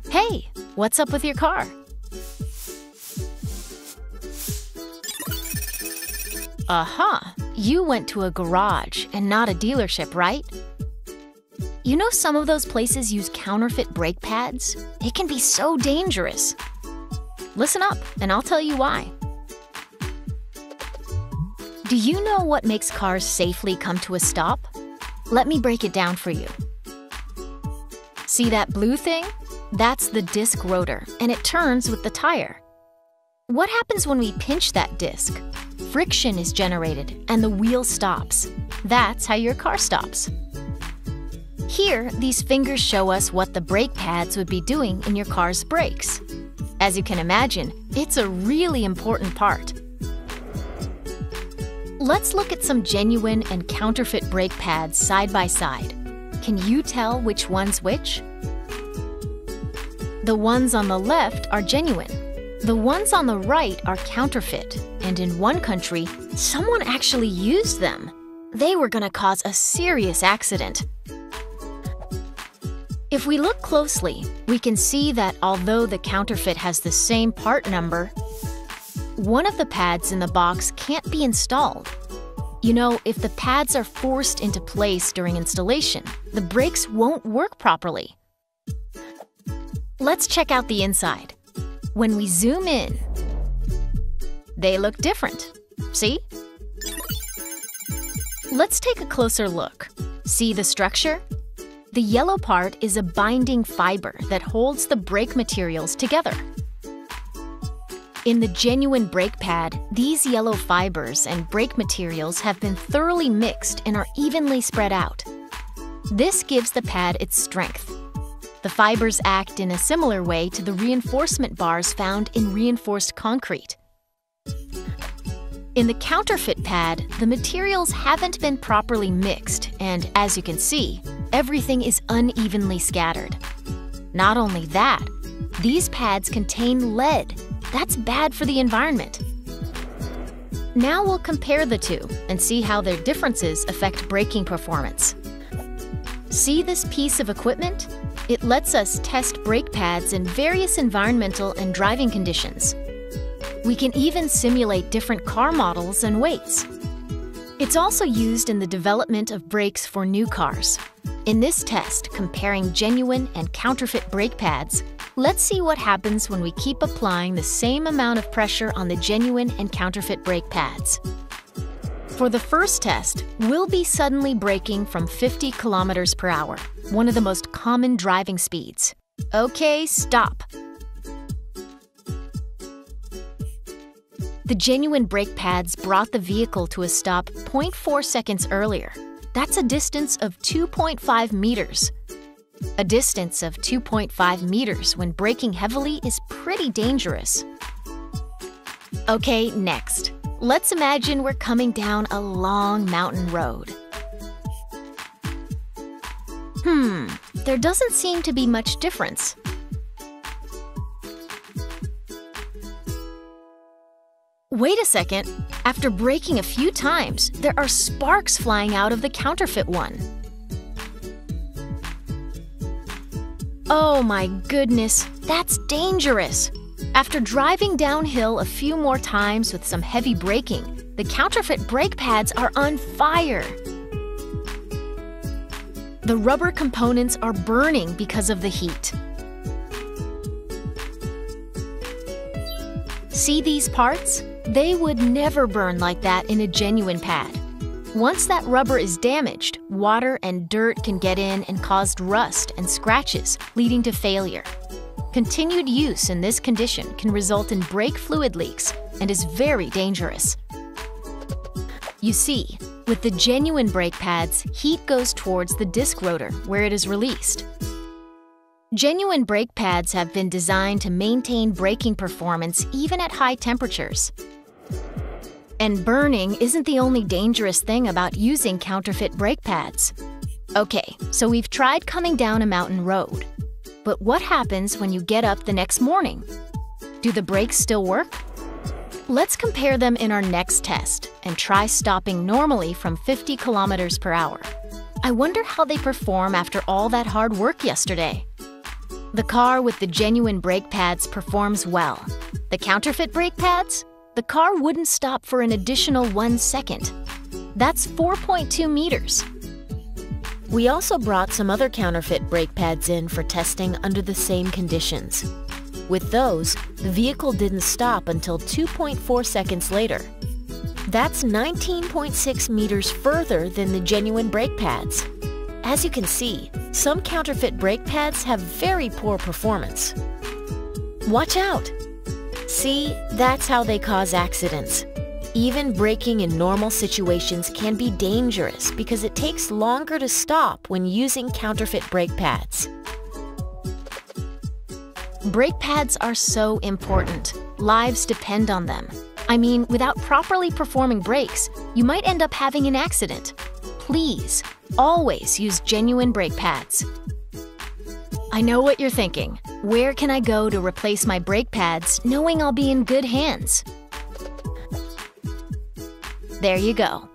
Hey, what's up with your car? You went to a garage and not a dealership, right? You know some of those places use counterfeit brake pads? It can be so dangerous. Listen up, and I'll tell you why. Do you know what makes cars safely come to a stop? Let me break it down for you. See that blue thing? That's the disc rotor, and it turns with the tire. What happens when we pinch that disc? Friction is generated, and the wheel stops. That's how your car stops. Here, these fingers show us what the brake pads would be doing in your car's brakes. As you can imagine, it's a really important part. Let's look at some genuine and counterfeit brake pads side by side. Can you tell which one's which? The ones on the left are genuine. The ones on the right are counterfeit, and in one country, someone actually used them. They were gonna cause a serious accident. If we look closely, we can see that although the counterfeit has the same part number, one of the pads in the box can't be installed. You know, if the pads are forced into place during installation, the brakes won't work properly. Let's check out the inside. When we zoom in, they look different. See? Let's take a closer look. See the structure? The yellow part is a binding fiber that holds the brake materials together. In the genuine brake pad, these yellow fibers and brake materials have been thoroughly mixed and are evenly spread out. This gives the pad its strength. The fibers act in a similar way to the reinforcement bars found in reinforced concrete. In the counterfeit pad, the materials haven't been properly mixed, and as you can see, everything is unevenly scattered. Not only that, these pads contain lead. That's bad for the environment. Now we'll compare the two and see how their differences affect braking performance. See this piece of equipment? It lets us test brake pads in various environmental and driving conditions. We can even simulate different car models and weights. It's also used in the development of brakes for new cars. In this test, comparing genuine and counterfeit brake pads, let's see what happens when we keep applying the same amount of pressure on the genuine and counterfeit brake pads. For the first test, we'll be suddenly braking from 50 kilometers per hour, one of the most common driving speeds. Okay, stop. The genuine brake pads brought the vehicle to a stop 0.4 seconds earlier. That's a distance of 2.5 meters. A distance of 2.5 meters when braking heavily is pretty dangerous. Okay, next. Let's imagine we're coming down a long mountain road. There doesn't seem to be much difference. Wait a second. After braking a few times, there are sparks flying out of the counterfeit one. Oh my goodness, that's dangerous! After driving downhill a few more times with some heavy braking, the counterfeit brake pads are on fire. The rubber components are burning because of the heat. See these parts? They would never burn like that in a genuine pad. Once that rubber is damaged, water and dirt can get in and cause rust and scratches, leading to failure. Continued use in this condition can result in brake fluid leaks and is very dangerous. You see, with the genuine brake pads, heat goes towards the disc rotor where it is released. Genuine brake pads have been designed to maintain braking performance even at high temperatures. And burning isn't the only dangerous thing about using counterfeit brake pads. Okay, so we've tried coming down a mountain road. But what happens when you get up the next morning? Do the brakes still work? Let's compare them in our next test and try stopping normally from 50 kilometers per hour. I wonder how they perform after all that hard work yesterday. The car with the genuine brake pads performs well. The counterfeit brake pads? The car wouldn't stop for an additional 1 second. That's 4.2 meters. We also brought some other counterfeit brake pads in for testing under the same conditions. With those, the vehicle didn't stop until 2.4 seconds later. That's 19.6 meters further than the genuine brake pads. As you can see, some counterfeit brake pads have very poor performance. Watch out! See, that's how they cause accidents. Even braking in normal situations can be dangerous because it takes longer to stop when using counterfeit brake pads. Brake pads are so important. Lives depend on them. I mean, without properly performing brakes, you might end up having an accident. Please, always use genuine brake pads. I know what you're thinking. Where can I go to replace my brake pads knowing I'll be in good hands? There you go.